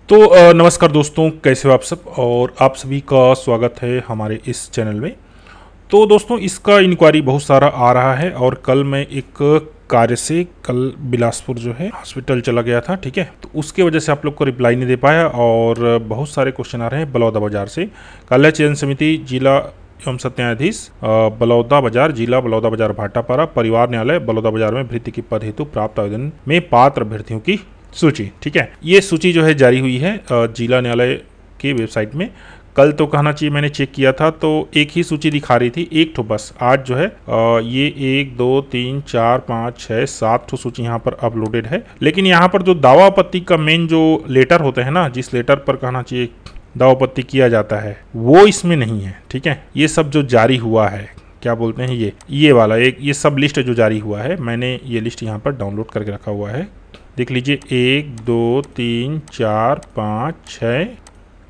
तो नमस्कार दोस्तों, कैसे हो आप सब। और आप सभी का स्वागत है हमारे इस चैनल में। तो दोस्तों, इसका इंक्वायरी बहुत सारा आ रहा है और कल मैं एक कार्य से कल बिलासपुर जो है हॉस्पिटल चला गया था। ठीक है, तो उसके वजह से आप लोग को रिप्लाई नहीं दे पाया और बहुत सारे क्वेश्चन आ रहे हैं बलौदा बाजार से। कल्याण चयन समिति जिला एवं सत्य न्यायाधीश बलौदा बाजार, जिला बलौदा बाजार भाटापारा, परिवार न्यायालय बलौदा बाजार में भर्ती के पद हेतु प्राप्त आवेदन में पात्र अभ्यर्थियों की सूची। ठीक है, ये सूची जो है जारी हुई है जिला न्यायालय की वेबसाइट में। कल तो कहना चाहिए मैंने चेक किया था तो एक ही सूची दिखा रही थी, एक ठो बस। आज जो है ये 1 2 3 4 5 6 7 ठो सूची यहाँ पर अपलोडेड है। लेकिन यहाँ पर जो दावा आपत्ति का मेन जो लेटर होते हैं ना, जिस लेटर पर कहना चाहिए दावा आपत्ति किया जाता है, वो इसमें नहीं है। ठीक है, ये सब जो जारी हुआ है, क्या बोलते हैं, ये वाला एक ये सब लिस्ट जो जारी हुआ है, मैंने ये लिस्ट यहाँ पर डाउनलोड करके रखा हुआ है। देख लीजिए, 1 2 3 4 5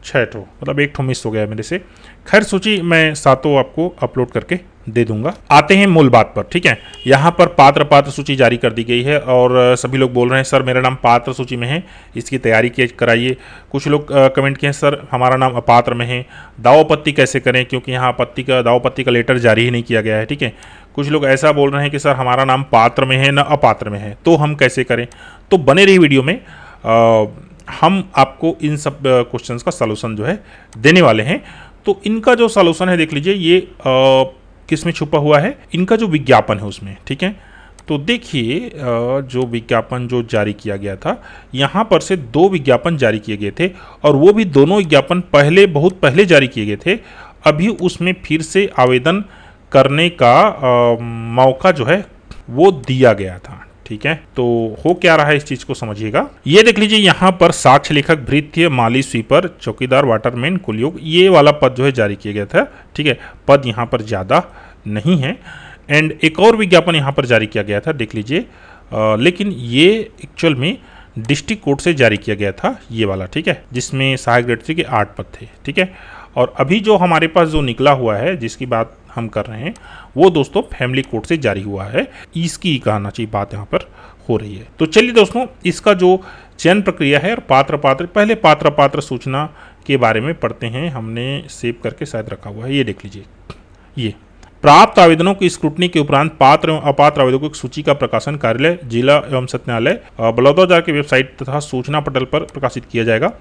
6 ठो, मतलब एक ठो मिस हो गया है मेरे से। खैर, सूची मैं सातों आपको अपलोड करके दे दूंगा। आते हैं मूल बात पर। ठीक है, यहाँ पर पात्र सूची जारी कर दी गई है और सभी लोग बोल रहे हैं सर मेरा नाम पात्र सूची में है, इसकी तैयारी कराइए। कुछ लोग कमेंट किए हैं सर हमारा नाम अपात्र में है, दावा आपत्ति कैसे करें, क्योंकि यहाँ दावा आपत्ति का लेटर जारी ही नहीं किया गया है। ठीक है, कुछ लोग ऐसा बोल रहे हैं कि सर हमारा नाम पात्र में है न अपात्र में है, तो हम कैसे करें। तो बने रही वीडियो में हम आपको इन सब क्वेश्चंस का सलूशन जो है देने वाले हैं। तो इनका जो सलूशन है देख लीजिए, ये किस में छुपा हुआ है, इनका जो विज्ञापन है उसमें। ठीक है, तो देखिए जो विज्ञापन जो जारी किया गया था, यहाँ पर से 2 विज्ञापन जारी किए गए थे और वो भी दोनों विज्ञापन बहुत पहले जारी किए गए थे। अभी उसमें फिर से आवेदन करने का मौका जो है वो दिया गया था। ठीक है, तो हो क्या रहा है इस चीज को समझिएगा। ये देख लीजिए, यहाँ पर साक्ष्य लेखक, भृत्य, माली, स्वीपर, चौकीदार, वाटरमैन, कुलयोग, ये वाला पद जो है जारी किया गया था। ठीक है, पद यहाँ पर ज्यादा नहीं है। एंड एक और विज्ञापन यहाँ पर जारी किया गया था, देख लीजिए, लेकिन ये एक्चुअल में डिस्ट्रिक्ट कोर्ट से जारी किया गया था, ये वाला। ठीक है, जिसमें सहायक ग्रेड 3 के 8 पद थे। ठीक है, और अभी जो हमारे पास जो निकला हुआ है, जिसकी बात हम कर रहे हैं, वो दोस्तों फैमिली कोर्ट से जारी हुआ है। इसकी कहना चाहिए बात यहाँ पर हो रही है। तो चलिए दोस्तों, इसका जो चयन प्रक्रिया है और पहले पात्र सूचना के बारे में पढ़ते हैं। हमने सेव करके शायद रखा हुआ है, ये देख लीजिए। ये प्राप्त आवेदनों की स्क्रूटनी के उपरांत पात्र एवं अपात्र आवेदकों की सूची का प्रकाशन कार्यालय जिला एवं सत्य न्यायालय बलौदा बाजार की वेबसाइट तथा सूचना पटल पर प्रकाशित किया जाएगा।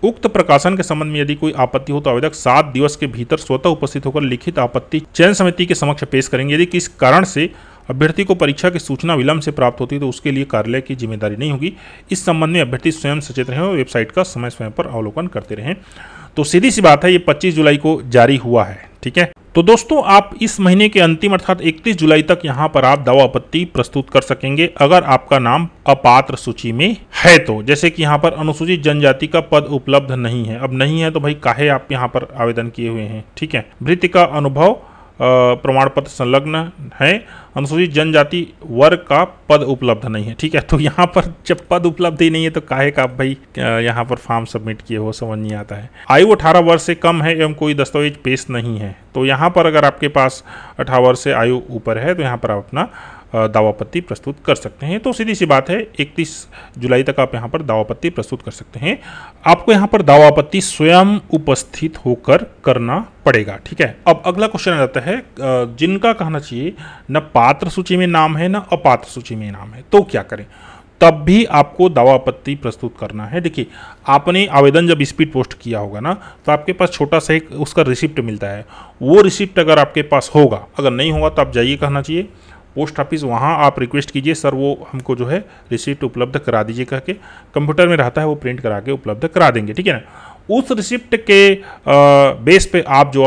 उक्त प्रकाशन के संबंध में यदि कोई आपत्ति हो तो आवेदक 7 दिवस के भीतर स्वतः उपस्थित होकर लिखित आपत्ति चयन समिति के समक्ष पेश करेंगे। यदि किस कारण से अभ्यर्थी को परीक्षा की सूचना विलंब से प्राप्त होती है तो उसके लिए कार्यालय की जिम्मेदारी नहीं होगी। इस संबंध में अभ्यर्थी स्वयं सचेत रहें और वेबसाइट का समय समय पर अवलोकन करते रहें। तो सीधी सी बात है, ये 25 जुलाई को जारी हुआ है। ठीक है, तो दोस्तों आप इस महीने के अंतिम अर्थात 31 जुलाई तक यहाँ पर आप दावा आपत्ति प्रस्तुत कर सकेंगे अगर आपका नाम अपात्र सूची में है तो। जैसे कि यहाँ पर अनुसूचित जनजाति का पद उपलब्ध नहीं है, अब नहीं है तो भाई काहे आप यहाँ पर आवेदन किए हुए हैं। ठीक है, भृत्य का अनुभव प्रमाण पत्र संलग्न है, अनुसूचित जनजाति वर्ग का पद उपलब्ध नहीं है। ठीक है, तो यहाँ पर जब पद उपलब्ध ही नहीं है तो काहे का भाई यहाँ पर फॉर्म सबमिट किए हो, समझ नहीं आता है। आयु 18 वर्ष से कम है एवं कोई दस्तावेज पेश नहीं है, तो यहाँ पर अगर आपके पास 18 वर्ष से आयु ऊपर है तो यहाँ पर आप अपना दावा आपत्ति प्रस्तुत कर सकते हैं। तो सीधी सी बात है, 31 जुलाई तक आप यहाँ पर दावा आपत्ति प्रस्तुत कर सकते हैं। आपको यहाँ पर दावा आपत्ति स्वयं उपस्थित होकर करना पड़ेगा। ठीक है, अब अगला क्वेश्चन आ जाता है, जिनका कहना चाहिए न पात्र सूची में नाम है न अपात्र सूची में नाम है, तो क्या करें। तब भी आपको दावा आपत्ति प्रस्तुत करना है। देखिए, आपने आवेदन जब स्पीड पोस्ट किया होगा ना, तो आपके पास छोटा सा एक उसका रिसिप्ट मिलता है। वो रिसिप्ट अगर आपके पास होगा, अगर नहीं होगा तो आप जाइए, कहना चाहिए पोस्ट ऑफिस, वहाँ आप रिक्वेस्ट कीजिए सर वो हमको जो है रिसिप्ट उपलब्ध करा दीजिए, कह के कंप्यूटर में रहता है, वो प्रिंट करा के उपलब्ध करा देंगे। ठीक है ना, उस रिसिप्ट के बेस पे आप जो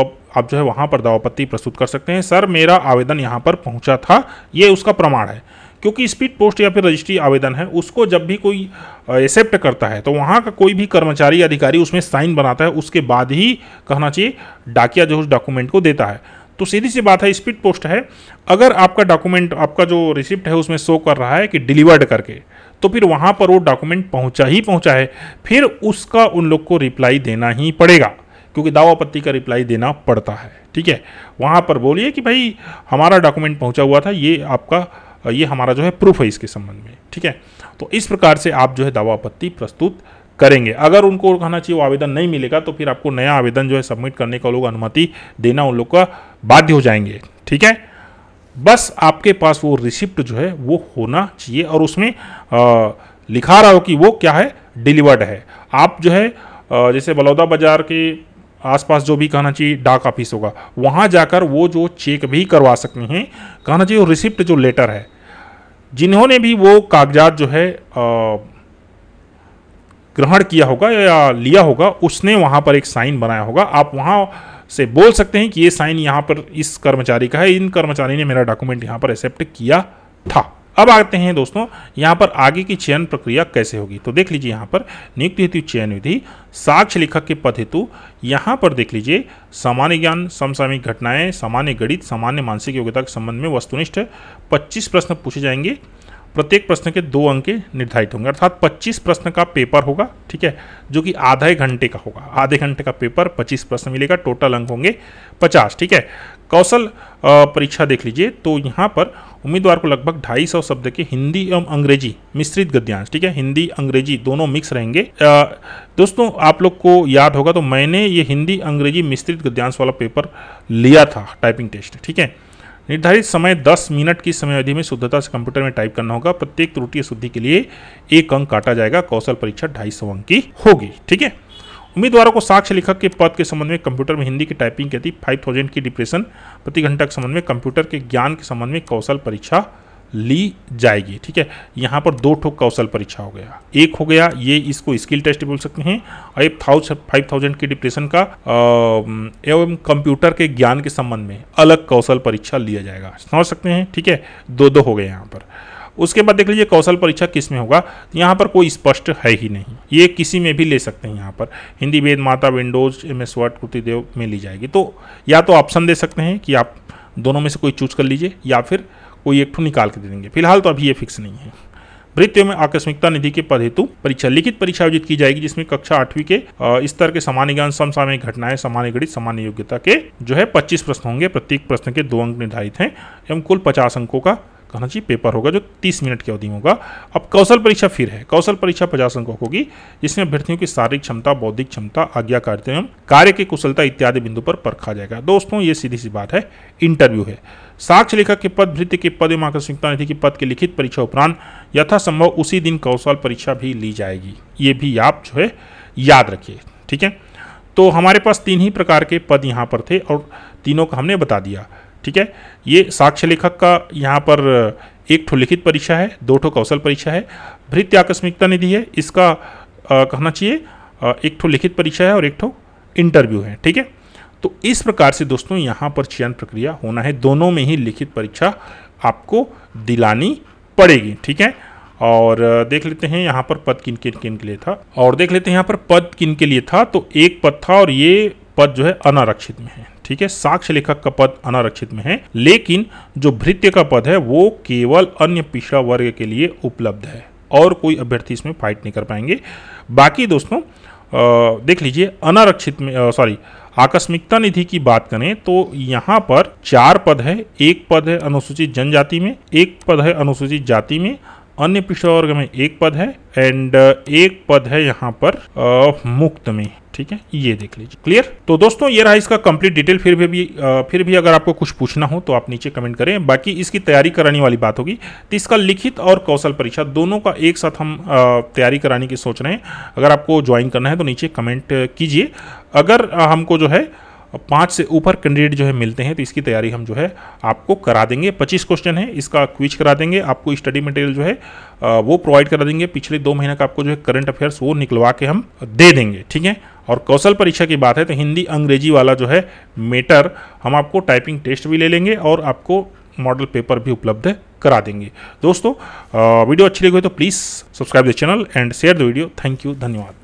है वहाँ पर दावा आपत्ति प्रस्तुत कर सकते हैं। सर मेरा आवेदन यहाँ पर पहुँचा था, ये उसका प्रमाण है। क्योंकि स्पीड पोस्ट या फिर रजिस्ट्री आवेदन है, उसको जब भी कोई एक्सेप्ट करता है तो वहाँ का कोई भी कर्मचारी अधिकारी उसमें साइन बनाता है, उसके बाद ही कहना चाहिए डाकिया जो उस डॉक्यूमेंट को देता है। तो सीधी सी बात है, स्पीड पोस्ट है, अगर आपका डॉक्यूमेंट, आपका जो रिसिप्ट है उसमें शो कर रहा है कि डिलीवर्ड करके, तो फिर वहाँ पर वो डॉक्यूमेंट पहुँचा है, फिर उसका उन लोग को रिप्लाई देना ही पड़ेगा, क्योंकि दावा आपत्ति का रिप्लाई देना पड़ता है। ठीक है, वहाँ पर बोलिए कि भाई हमारा डॉक्यूमेंट पहुँचा हुआ था, ये हमारा जो है प्रूफ है इसके संबंध में। ठीक है, तो इस प्रकार से आप जो है दावा आपत्ति प्रस्तुत करेंगे। अगर उनको कहना चाहिए वो आवेदन नहीं मिलेगा तो फिर आपको नया आवेदन जो है सबमिट करने का लोग अनुमति देना उन लोग का बाध्य हो जाएंगे। ठीक है, बस आपके पास वो रिसिप्ट जो है वो होना चाहिए और उसमें लिखा रहा हो कि वो क्या है, डिलीवर्ड है। आप जो है जैसे बलौदा बाजार के आसपास जो भी कहना चाहिए डाक ऑफिस होगा, वहाँ जाकर वो जो चेक भी करवा सकते हैं। कहना चाहिए वो रिसिप्ट जो लेटर है, जिन्होंने भी वो कागजात जो है ग्रहण किया होगा या लिया होगा, उसने वहाँ पर एक साइन बनाया होगा। आप वहाँ से बोल सकते हैं कि ये साइन यहाँ पर इस कर्मचारी का है, इन कर्मचारी ने मेरा डॉक्यूमेंट यहाँ पर एक्सेप्ट किया था। अब आते हैं दोस्तों यहाँ पर आगे की चयन प्रक्रिया कैसे होगी। तो देख लीजिए यहाँ पर नियुक्ति हेतु चयन विधि, साक्ष्य लेखक के पद हेतु यहाँ पर देख लीजिए सामान्य ज्ञान, समसामयिक घटनाएं, सामान्य गणित, सामान्य मानसिक योग्यता के संबंध में वस्तुनिष्ठ 25 प्रश्न पूछे जाएंगे। प्रत्येक प्रश्न के 2 अंक निर्धारित होंगे, अर्थात 25 प्रश्न का पेपर होगा। ठीक है, जो कि आधे घंटे का होगा। आधे घंटे का पेपर 25 प्रश्न मिलेगा, टोटल अंक होंगे 50। ठीक है, कौशल परीक्षा देख लीजिए तो यहाँ पर उम्मीदवार को लगभग 250 शब्द के हिंदी एवं अंग्रेजी मिश्रित गद्यांश, ठीक है, हिंदी अंग्रेजी दोनों मिक्स रहेंगे। दोस्तों आप लोग को याद होगा तो मैंने ये हिंदी अंग्रेजी मिश्रित गद्यांश वाला पेपर लिया था, टाइपिंग टेस्ट। ठीक है, निर्धारित समय 10 मिनट की समय अवधि में शुद्धता से कंप्यूटर में टाइप करना होगा। प्रत्येक त्रुटि शुद्धि के लिए 1 अंक काटा जाएगा। कौशल परीक्षा 250 अंक की होगी। ठीक है, उम्मीदवारों को साक्ष्य लेखक के पद के संबंध में कंप्यूटर में हिंदी की टाइपिंग के अति 5000 की डिप्रेशन प्रति घंटा के संबंध में कंप्यूटर के ज्ञान के संबंध में कौशल परीक्षा ली जाएगी। ठीक है, यहाँ पर 2 ठोक कौशल परीक्षा हो गया। एक हो गया ये, इसको स्किल टेस्ट बोल सकते हैं, और 5000 की डिप्रेशन का एवं कंप्यूटर के ज्ञान के संबंध में अलग कौशल परीक्षा लिया जाएगा। समझ सकते हैं। ठीक है, 2 हो गए यहाँ पर। उसके बाद देख लीजिए कौशल परीक्षा किस में होगा। यहाँ पर कोई स्पष्ट है ही नहीं, ये किसी में भी ले सकते हैं। यहाँ पर हिंदी, वेद, माता, विंडोज, MS वर्ड, कृतिदेव में ली जाएगी। तो या तो ऑप्शन दे सकते हैं कि आप दोनों में से कोई चूज कर लीजिए या फिर कोई एक ठो निकाल के दे देंगे। फिलहाल तो अभी ये फिक्स नहीं है। वृत्तियों में आकस्मिकता निधि के पद हेतु परीक्षा, लिखित परीक्षा आयोजित की जाएगी जिसमें कक्षा 8वीं के स्तर के सामान्य ज्ञान, समसामयिक घटनाएं, सामान्य गणित, सामान्य योग्यता के जो है 25 प्रश्न होंगे। प्रत्येक प्रश्न के 2 अंक निर्धारित हैं एवं कुल 50 अंकों का कहना चाहिए पेपर होगा जो 30 मिनट की अवधि में होगा। अब कौशल परीक्षा फिर है। कौशल परीक्षा 50 अंकों होगी जिसमें अभ्यर्थियों की शारीरिक क्षमता, बौद्धिक क्षमता, आज्ञाकारिता एवं कार्य की कुशलता इत्यादि बिंदु पर परखा जाएगा। दोस्तों ये सीधी सी बात है, इंटरव्यू है। साक्ष्य लेखक के पद, वृत्ति के पद एवं आकस्मिकता निधि के पद की लिखित परीक्षा उपरांत यथासंभव उसी दिन कौशल परीक्षा भी ली जाएगी। ये भी आप जो है याद रखिए। ठीक है, तो हमारे पास 3 ही प्रकार के पद यहाँ पर थे और तीनों का हमने बता दिया। ठीक है, ये साक्ष्य लेखक का यहाँ पर 1 ठो लिखित परीक्षा है, 2 ठो कौशल परीक्षा है। वृत्ति आकस्मिकता निधि है, इसका कहना चाहिए 1 ठो लिखित परीक्षा है और 1 ठो इंटरव्यू है। ठीक है, तो इस प्रकार से दोस्तों यहाँ पर चयन प्रक्रिया होना है। दोनों में ही लिखित परीक्षा आपको दिलानी पड़ेगी। ठीक है, और देख लेते हैं यहाँ पर पद किन किन के लिए था, और देख लेते हैं यहाँ पर पद किन के लिए था। तो एक पद था और ये पद जो है अनारक्षित में है। ठीक है, साक्ष्य लेखक का पद अनारक्षित में है, लेकिन जो भृत्य का पद है वो केवल अन्य पिछड़ा वर्ग के लिए उपलब्ध है और कोई अभ्यर्थी इसमें फाइट नहीं कर पाएंगे। बाकी दोस्तों देख लीजिए अनारक्षित में आकस्मिकता निधि की बात करें तो यहाँ पर 4 पद है। 1 पद है अनुसूचित जनजाति में, 1 पद है अनुसूचित जाति में, अन्य पिछड़ा वर्ग में 1 पद है एंड 1 पद है यहाँ पर मुक्त में। ठीक है, ये देख लीजिए। क्लियर? तो दोस्तों ये रहा इसका कंप्लीट डिटेल। फिर भी अगर आपको कुछ पूछना हो तो आप नीचे कमेंट करें। बाकी इसकी तैयारी कराने वाली बात होगी तो इसका लिखित और कौशल परीक्षा दोनों का एक साथ हम तैयारी कराने की सोच रहे हैं। अगर आपको ज्वाइन करना है तो नीचे कमेंट कीजिए। अगर हमको जो है 5 से ऊपर कैंडिडेट जो है मिलते हैं तो इसकी तैयारी हम जो है आपको करा देंगे। 25 क्वेश्चन है, इसका क्विज करा देंगे। आपको स्टडी मटेरियल जो है वो प्रोवाइड करा देंगे। पिछले 2 महीने का आपको जो है करंट अफेयर्स वो निकलवा के हम दे देंगे। ठीक है, और कौशल परीक्षा की बात है तो हिंदी अंग्रेजी वाला जो है मेटर हम आपको टाइपिंग टेस्ट भी ले लेंगे और आपको मॉडल पेपर भी उपलब्ध करा देंगे। दोस्तों वीडियो अच्छी लगी हो तो please subscribe the channel and share the video. Thank you, धन्यवाद।